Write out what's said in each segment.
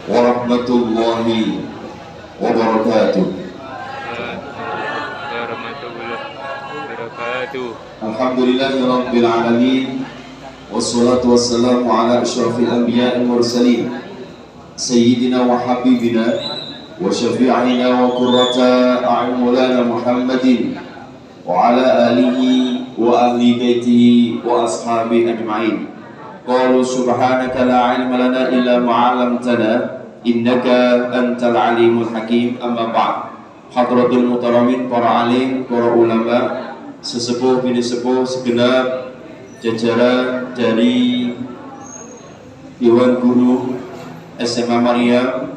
warahmatullahi wabarakatuh. Alhamdulillahirabbil alamin wassalatu wassalamu ala asyrafil anbiya'i wal mursalin sayyidina wa habibina wa syafi'ina wa qurrata a'yunina Muhammadin wa ala alihi wa ahli baitihi wa ashabihi ajma'in. Qalu subhanaka la ilma lana illa ma 'allamtana innaka antal alimul hakim. Amma ba'd. Hadratul mutaramin, para alim, para ulama, sesepuh bini sepuh segenap jajaran dari Dewan Guru SMA Maryam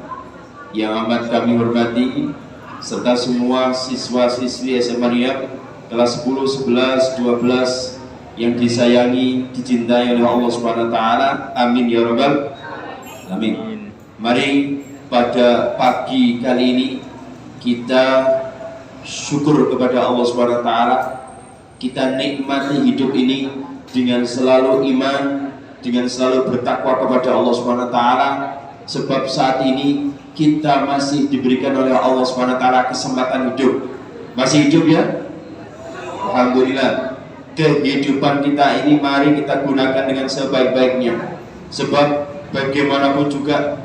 yang amat kami hormati, serta semua siswa-siswi SMA Maryam kelas 10, 11, 12 yang disayangi, dicintai oleh Allah Subhanahu wa taala. Amin ya rabbal alamin. Mari pada pagi kali ini kita syukur kepada Allah Subhanahu wa taala. Kita nikmati hidup ini dengan selalu iman, dengan selalu bertakwa kepada Allah Subhanahu wa taala, sebab saat ini kita masih diberikan oleh Allah Subhanahu wa taala kesempatan hidup. Masih hidup ya? Alhamdulillah. Kehidupan kita ini mari kita gunakan dengan sebaik-baiknya, sebab bagaimanapun juga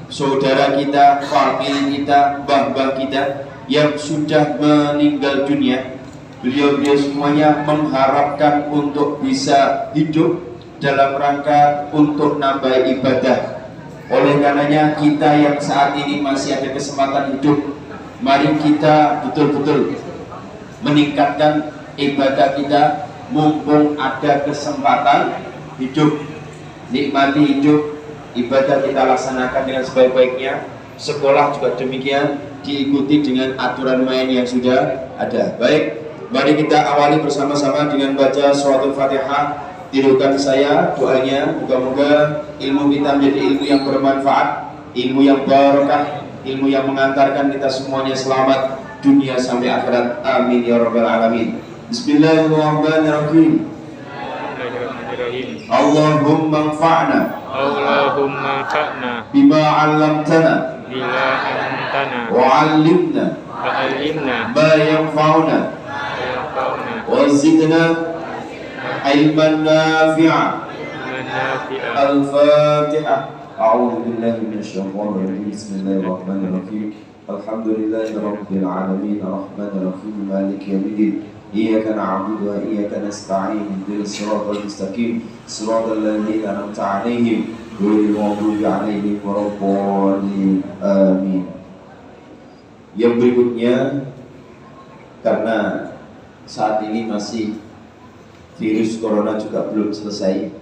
saudara kita, famili kita, mbah-mbah kita yang sudah meninggal dunia, beliau-beliau semuanya mengharapkan untuk bisa hidup dalam rangka untuk nambah ibadah. Oleh karenanya kita yang saat ini masih ada kesempatan hidup, mari kita betul-betul meningkatkan ibadah kita mumpung ada kesempatan hidup. Nikmati hidup, ibadah kita laksanakan dengan sebaik-baiknya. Sekolah juga demikian, diikuti dengan aturan main yang sudah ada. Baik, mari kita awali bersama-sama dengan baca suratul Fatihah. Tirukan saya doanya, moga-moga ilmu kita menjadi ilmu yang bermanfaat, ilmu yang barokah, ilmu yang mengantarkan kita semuanya selamat dunia sampai akhirat. Amin ya rabbal alamin. Bismillahirrahmanirrahim. Allahumma anfa'na bima 'allamtana wa 'allimna ma yanfa'una wa zidna ilman nafi'a. Al-Fatihah. A'udzu billahi minasyaitonir rajim. Bismillahirrahmanirrahim. Alhamdulillahi rabbil alamin arrahmanir rahim maliki yaumiddin. Iyyaka na'budu wa iyyaka nasta'in. Ihdinas siratal mustaqim. Siratal ladzina an'amta 'alaihim ghairil maghdubi 'alaihim waladdallin. Amin. Yang berikutnya, karena saat ini masih virus corona juga belum selesai,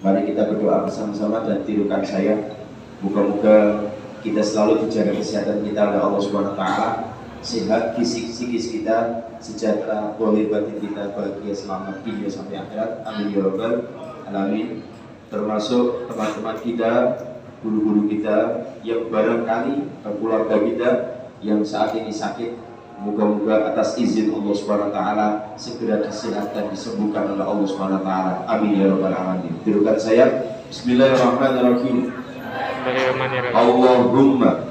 mari kita berdoa bersama-sama dan tirukan saya. Moga-moga kita selalu dijaga kesehatan kita oleh Allah Subhanahu wa taala, sehat fisik psikis kita, sejahtera zahir batin kita, bahagia selamat dunia sampai akhirat. Amin ya rabbal alamin. Termasuk teman-teman kita, guru-guru kita yang barangkali keluarga kita yang saat ini sakit, moga-moga atas izin Allah Subhanahu wa taala segera disehatkan, disembuhkan oleh Allah Subhanahu wa taala. Amin ya rabbal alamin. Tirukan saya. Bismillahirrahmanirrahim. Allahumma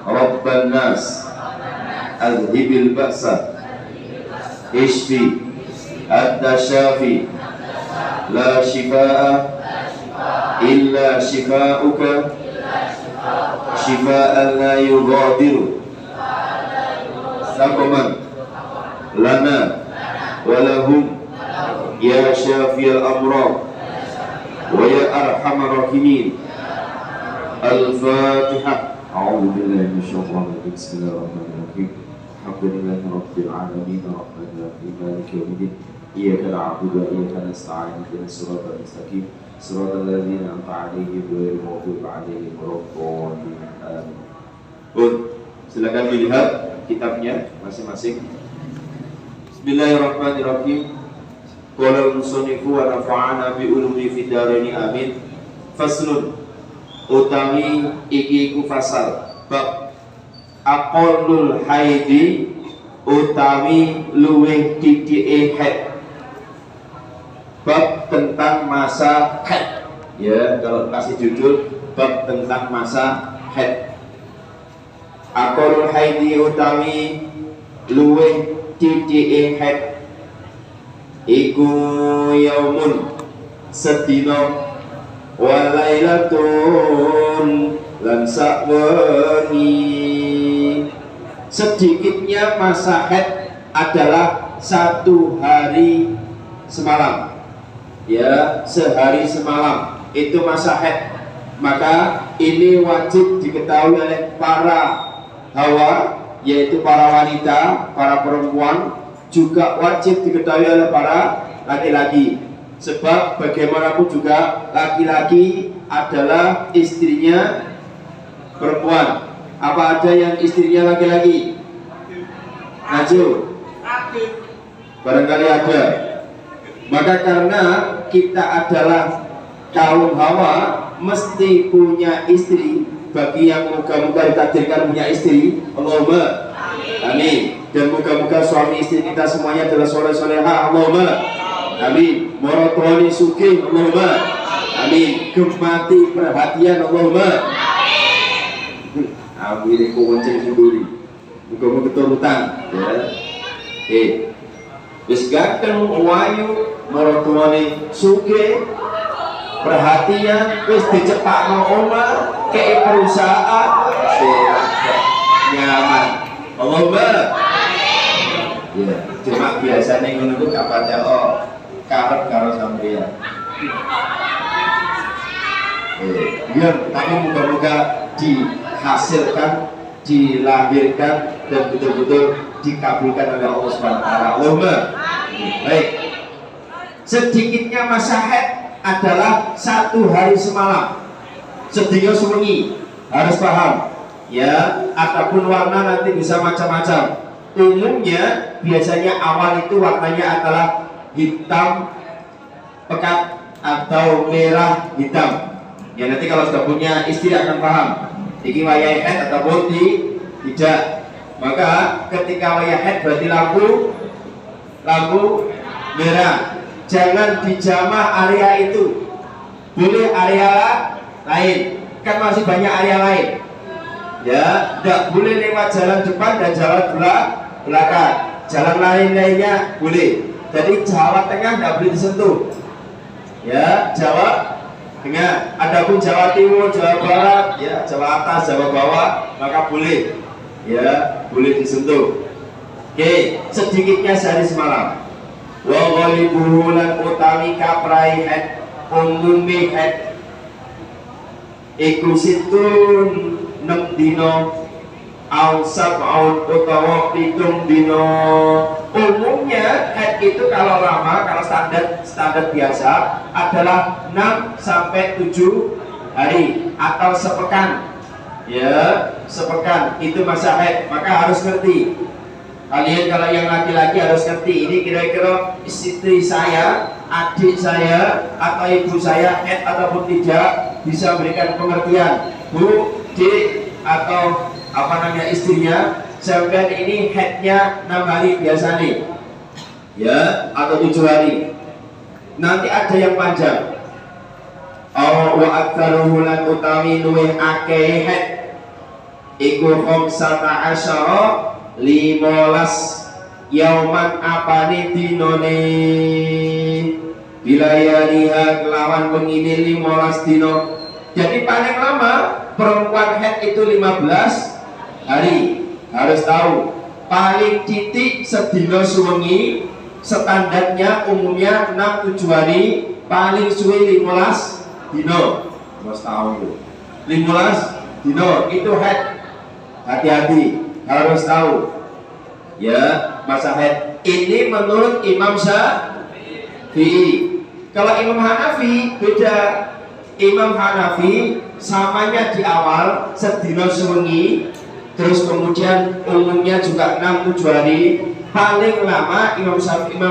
Rabban nas Azhibil ba'sa Ishfi Anta syafi La shifaa Illa shifauka Shifaan la yughadiru Saqaman Lana Walahum Ya syafiyal amrad Wa ya arhamar rahimin. Al-Fatihah. A'udzu billahi minasyaitonir rajim. Bismillahirrahmanirrahim. Alhamdulillahi rabbil alamin arrahmanir rahim maliki yaumiddin. Iyyaka na'budu wa iyyaka nasta'in. Ihdinas siratal mustaqim. Siratal ladzina an'amta 'alaihim ghairil maghdubi 'alaihim waladdallin. Amin. Silakan dilihat kitabnya masing-masing. Bismillahirrahmanirrahim. Qala al-musannifu wa nafa'ana bi ulumi fid dharain amin. Faslun utawi iki ku fasal bab aqallul haidi utawi luwih titike haid. Bab tentang masa haid. Ya, kalau kasih judul bab tentang masa haid. Aqalul haidi utawi luweh cicike haid iku yaumun sedina wa lailatun lan sakwengi. Sedikitnya masa haid adalah 1 hari semalam, ya, sehari semalam itu masa haid. Maka ini wajib diketahui oleh para hawa, yaitu para wanita, para perempuan, juga wajib diketahui oleh para laki-laki. Sebab bagaimanapun juga laki-laki adalah istrinya perempuan. Apa ada yang istrinya laki-laki? Najul? Barangkali ada. Maka karena kita adalah kaum hawa, mesti punya istri. Bagi yang moga-moga ditakdirkan punya istri, Allahumma amin. Dan moga-moga suami istri kita semuanya adalah soleh-solehah, Allahumma amin. Morotoni sugih, Allahumma amin. Gemati perhatian, Allahumma amin. Aku wancing sendiri, moga-moga keturutan, ya. Wis ganteng, wayu, morotoni sugih, perhatian, wis dicepakno omah, kei perusahaan, nyaman, Allahumma ya. Cuma biasanya ngono ku kapan telo karep karo sampeyan. Biar tapi moga-moga dihasilkan, dilahirkan dan betul-betul dikabulkan oleh Allah Subhanahu wa taala. Allahumma. Baik. Sedikitnya masa haid adalah 1 hari semalam, sedina sewengi, harus paham ya. Adapun warna nanti bisa macam-macam. Umumnya biasanya awal itu warnanya adalah hitam pekat atau merah hitam. Ya nanti kalau sudah punya istri akan paham. Ini wayah haid ataupun tidak. Maka ketika wayah haid berarti lampu merah. Jangan dijamah area itu. Boleh area lain. Kan masih banyak area lain. Ya, tidak boleh lewat jalan depan dan jalan belakang. Jalan lainnya boleh. Jadi Jawa Tengah tidak boleh disentuh. Ya, Jawa Tengah. Adapun Jawa Timur, Jawa Barat, ya, Jawa atas, Jawa bawah, maka boleh. Ya, boleh disentuh. Oke, sedikitnya sehari semalam. Wa ghalibuhu lan utawi kaprai haid umumi haid iku situn 6 dino au sab'un utawa 7 dino. Umumnya haid itu kalau lama, kalau standar biasa adalah 6 sampai 7 hari atau sepekan. Ya, sepekan itu masa haid. Maka harus ngerti. Kalian kalau yang laki-laki harus ngerti ini kira-kira istri saya, adik saya, atau ibu saya haid ataupun tidak, bisa berikan pengertian. Bu, dik, atau apa namanya istrinya, sampai ini haidnya 6 hari biasa nih, ya, atau 7 hari. Nanti ada yang panjang. Wa aktsaruhu lan utawi luwih akeh haid iku 15 yauman apane dinone bilayaliha kelawan pengini 15 dino. Jadi paling lama perempuan haid itu 15 hari. Harus tahu paling titik sedino suwengi, standarnya umumnya 6-7 hari, paling suwe 15 dino. Harus tahu 15 dino itu haid. Hati-hati, harus tahu ya masa haid ini menurut Imam Syafi'i. Kalau Imam Hanafi beda. Imam Hanafi samanya di awal sedino sewengi, terus kemudian umumnya juga 6-7 hari, paling lama Imam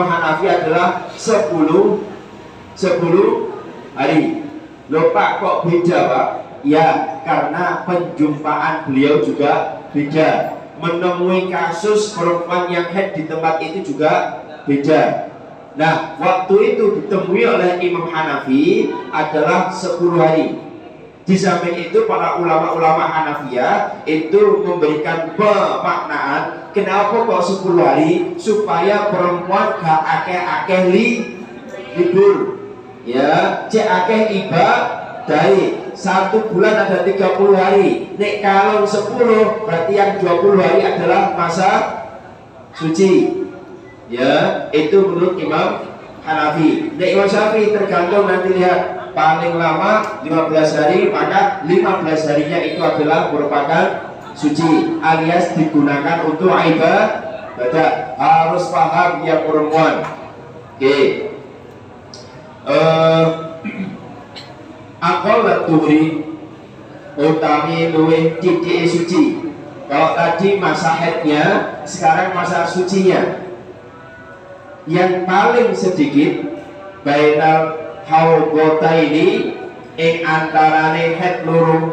Hanafi adalah 10 hari. Loh Pak, kok beda Pak? Ya karena penjumpaan beliau juga beda. Menemui kasus perempuan yang haid di tempat itu juga beda. Nah, waktu itu ditemui oleh Imam Hanafi adalah 10 hari. Di samping itu para ulama-ulama Hanafiyah itu memberikan pemaknaan kenapa kok 10 hari, supaya perempuan gak akeh-akeh libur. Ya, cek akeh ibadah. 1 bulan ada 30 hari. Nek kalau 10 berarti yang 20 hari adalah masa suci. Ya, itu menurut Imam Hanafi. Nek Imam Syafi'i tergantung, nanti lihat. Paling lama 15 hari, maka 15 harinya itu adalah merupakan suci, alias digunakan untuk ibadah. Harus paham ya perempuan. Oke. Aqallat tuhri utami luwih titik suci. Kalau tadi masa haidnya, sekarang masa sucinya. Yang paling sedikit bainal haugota ini antarane het loro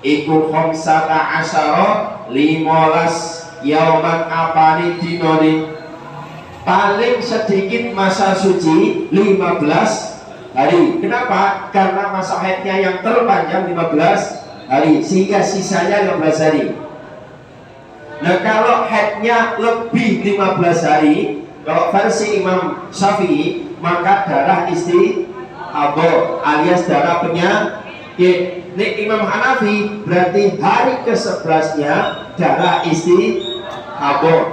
iku khamsata asyara 15 yauman apane dinone. Paling sedikit masa suci 15 hari. Kenapa? Karena masa haidnya yang terpanjang 15 hari, sehingga sisanya 15 hari. Nah, kalau haidnya lebih 15 hari, kalau versi Imam Syafi'i, maka darah istihadah alias darah penyakit. Nek Imam Hanafi berarti hari ke-11-nya darah istihadah.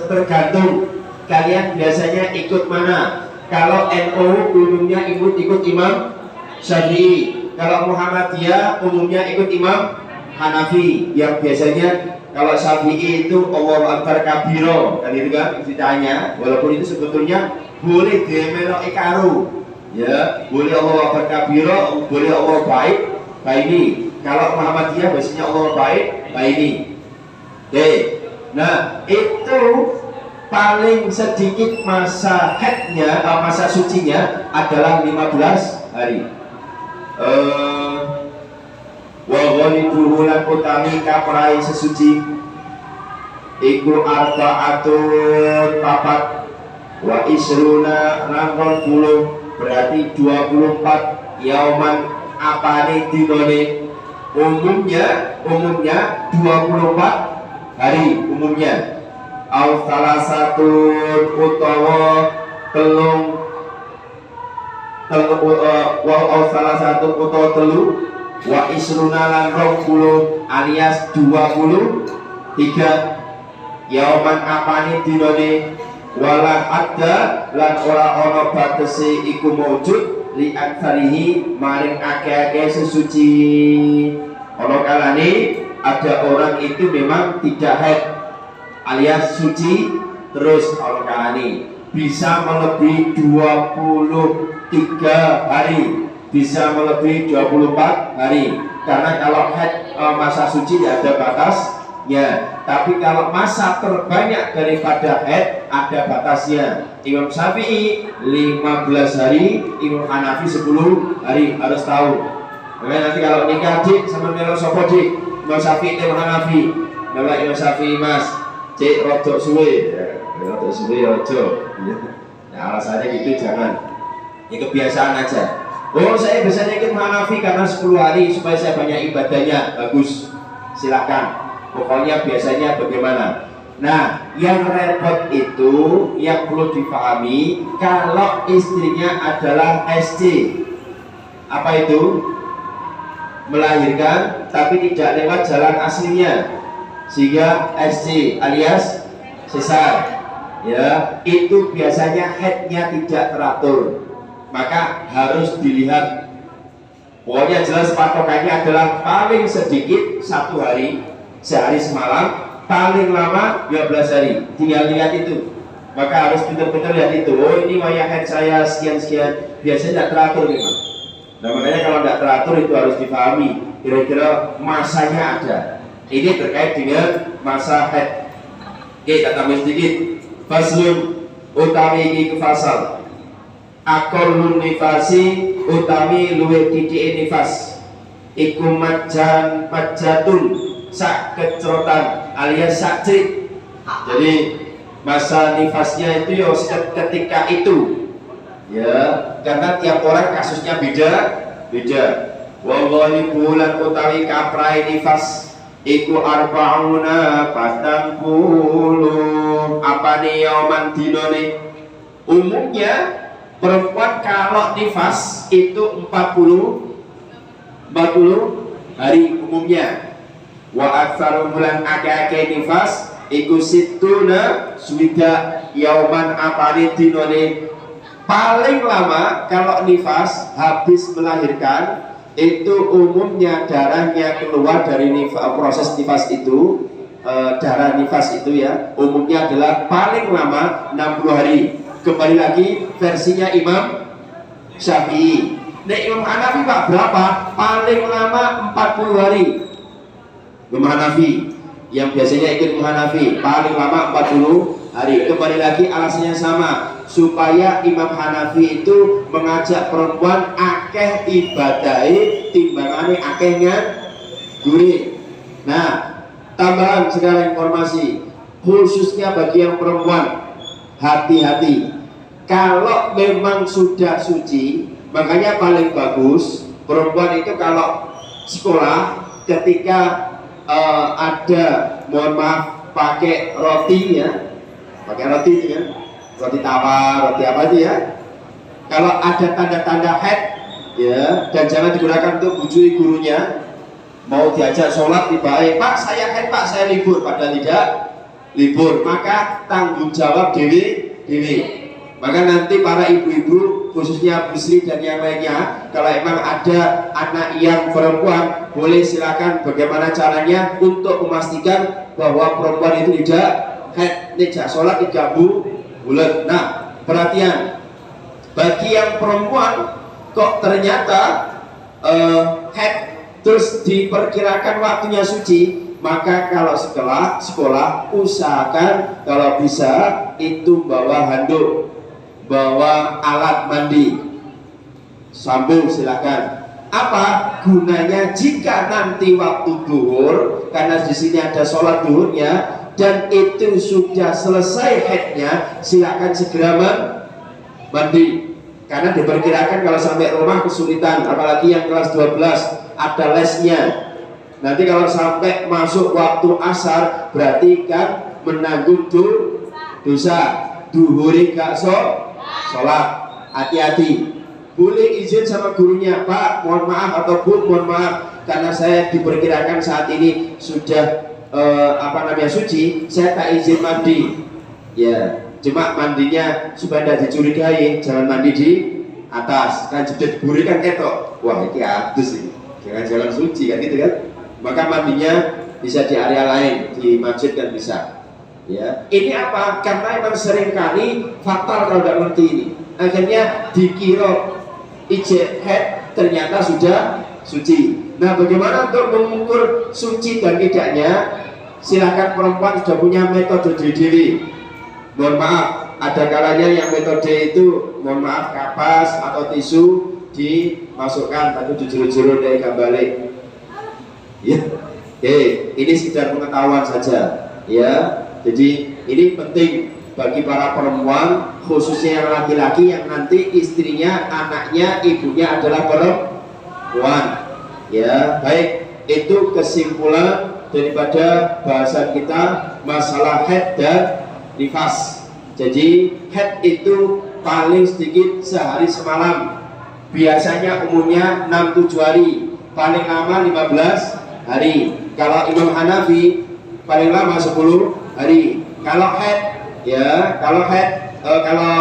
Tergantung kalian biasanya ikut mana. Kalau NU umumnya ikut Imam Syafi'i, kalau Muhammadiyah umumnya ikut Imam Hanafi. Yang biasanya kalau Syafi'i itu Allahu Akbar kabiro, kan itu kan ceritanya. Walaupun itu sebetulnya boleh demelo ikaru, ya, boleh Allahu Akbar kabiro, boleh Allah baik ini. Kalau Muhammadiyah biasanya Allah baik ini. Oke. Nah, itu paling sedikit masa haidnya, masa sucinya adalah 15 hari. Wa ghalibuhu lan utami kaprai sesuci iku arba'atun papat wa isruna langkon puluh, berarti 24 yauman apane dinone. Umumnya 24 hari umumnya. Au salah satu utawa telung au salah satu utawa telu wa isruna lan 20 alias 23 yauman apane dinone. Wala ada lan ora ana batese iku maujud li aktsarihi maring akeh-akeh sesuci. Ana kalane ada orang itu memang tidak haid alias suci terus, ana kalane bisa melebihi 23 hari, bisa melebihi 24 hari. Karena kalau haid masa suci tidak ada batasnya. Tapi kalau masa terbanyak daripada haid ada batasnya. Imam Syafi'i 15 hari, Imam Hanafi 10 hari, harus tahu. Makanya nanti kalau nikah dik sama melo sopo dik, Imam Syafi'i Imam Hanafi. Nama Imam Syafi'i mas, cek rodok suwe, rodok suwe ojo. Nah alasannya gitu jangan. Ya kebiasaan aja. Oh saya biasanya ikut Hanafi karena 10 hari supaya saya banyak ibadahnya. Bagus, silakan. Pokoknya biasanya bagaimana. Nah, yang repot itu yang perlu dipahami kalau istrinya adalah SC. Apa itu? Melahirkan tapi tidak lewat jalan aslinya, sehingga SC alias sesar. Ya, itu biasanya haidnya tidak teratur. Maka harus dilihat. Pokoknya jelas patokannya adalah paling sedikit 1 hari, sehari semalam, paling lama 12 hari. Tinggal lihat itu. Maka harus pintar-pintar lihat itu. Oh ini wayah haid saya sekian-sekian. Biasanya tidak teratur memang. Nah makanya kalau tidak teratur itu harus dipahami. Kira-kira masanya ada. Ini terkait dengan masa haid. Oke, kita tambah sedikit. Faslun utami iki fasal. Aqallun nifasi utami luwih titik nifas. Iku majatun sak kecrotan alias sak crik. Jadi masa nifasnya itu ya ketika itu, ya karena tiap orang kasusnya beda. Wallahi bulan utawi kaprai nifas iku arbauna 40. Apa nih yauman dinone? Umumnya perempuan kalau nifas itu 40 hari umumnya. Wa aktsaru bulan akeh-akeh nifas iku situna swida yauman. Apa nih dinone? Paling lama kalau nifas habis melahirkan itu umumnya darahnya keluar dari proses nifas itu, darah nifas itu ya, umumnya adalah paling lama 60 hari. Kembali lagi versinya Imam Syafi'i. Nah, Imam Hanafi Pak berapa? Paling lama 40 hari. Imam Hanafi yang biasanya ikut Imam Hanafi paling lama 40 hari. Kembali lagi alasannya sama, supaya Imam Hanafi itu mengajak perempuan akeh ibadahi timbangane akehnya gurih. Nah, tambahan sekarang informasi khususnya bagi yang perempuan, hati-hati kalau memang sudah suci. Makanya paling bagus perempuan itu kalau sekolah ketika ada, mohon maaf, pakai roti ya, pakai roti itu ya, roti tawar, roti apa itu ya. Kalau ada tanda-tanda haid ya, dan jangan digunakan untuk bujui gurunya. Mau diajak sholat tiba-tiba, Pak saya haid Pak, saya libur, padahal tidak libur. Maka tanggung jawab dewi. Maka nanti para ibu-ibu khususnya Muslim dan yang lainnya, kalau emang ada anak yang perempuan, boleh silakan bagaimana caranya untuk memastikan bahwa perempuan itu tidak haid, tidak sholat 3 bulan. Nah, perhatian, bagi yang perempuan kok ternyata haid terus diperkirakan waktunya suci, maka kalau sekolah usahakan kalau bisa itu bawa handuk, bawa alat mandi, sambung silakan. Apa gunanya jika nanti waktu duhur, karena di sini ada sholat duhurnya, dan itu sudah selesai haidnya, silakan segera mandi. Karena diperkirakan kalau sampai rumah kesulitan, apalagi yang kelas 12 ada lesnya. Nanti kalau sampai masuk waktu asar, berarti kan menanggung dosa. Duhuri gak sholat. Hati-hati. Boleh izin sama gurunya, Pak mohon maaf, atau Bu mohon maaf, karena saya diperkirakan saat ini sudah suci, saya tak izin mandi. Ya, cuma mandinya supaya tidak dicurigai, jangan mandi di atas, kan jedit buri kan ketok. Wah ini adus ini, jangan suci kan gitu kan. Maka mandinya bisa di area lain, di masjid kan bisa. Ya, ini apa? Karena memang seringkali fatal kalau tidak ngerti ini. Akhirnya dikira ijek head ternyata sudah suci. Nah, bagaimana untuk mengukur suci dan tidaknya? Silakan perempuan sudah punya metode diri. Mohon maaf, ada kalanya yang metode itu, mohon maaf, kapas atau tisu dimasukkan tapi dijuru-juru dari balik. Ya, oke, ini sekedar pengetahuan saja. Ya, jadi ini penting bagi para perempuan, khususnya yang laki-laki yang nanti istrinya, anaknya, ibunya adalah perempuan. Ya, baik, itu kesimpulan daripada bahasan kita masalah haid dan nifas. Jadi haid itu paling sedikit sehari semalam. Biasanya umumnya 6-7 hari, paling lama 15 hari. Kalau Imam Hanafi paling lama 10 hari. Kalau haid ya, kalau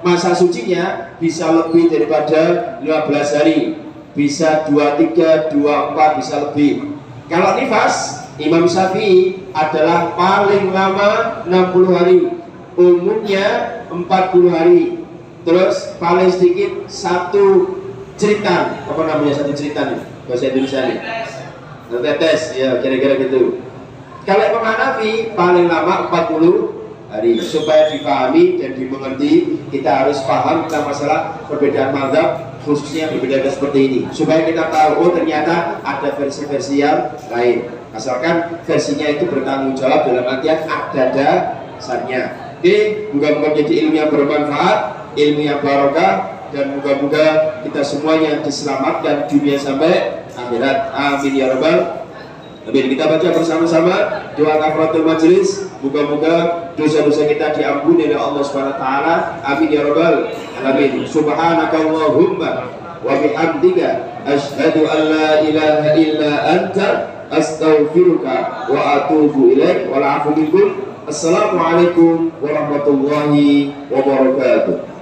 masa sucinya bisa lebih daripada 15 hari. Bisa 23, 24, bisa lebih. Kalau nifas, Imam Syafi'i adalah paling lama 60 hari, umumnya 40 hari. Terus paling sedikit satu ceritan, apa namanya satu ceritan bahasa Indonesia ini? Tetes, ya kira-kira gitu. Kalau Imam Hanafi paling lama 40 hari. Supaya dipahami dan dimengerti, kita harus paham tentang masalah perbedaan mazhab, khususnya berbeda seperti ini, supaya kita tahu, oh ternyata ada versi-versi yang lain, asalkan versinya itu bertanggung jawab dalam artian ada dasarnya. Oke, moga-moga menjadi ilmu yang bermanfaat, ilmu yang barokah. dan moga-moga kita semuanya diselamatkan dunia sampai akhirat. Amin ya rabbal amin. Kita baca bersama-sama doa kafaratul majelis. Moga-moga dosa-dosa kita diampuni oleh Allah Subhanahu wa taala. Amin ya rabbal alamin. Subhanakallahumma wa bihamdika asyhadu an la ilaha illa anta astaghfiruka wa atubu ilaik. Wal afu minkum. Assalamualaikum warahmatullahi wabarakatuh.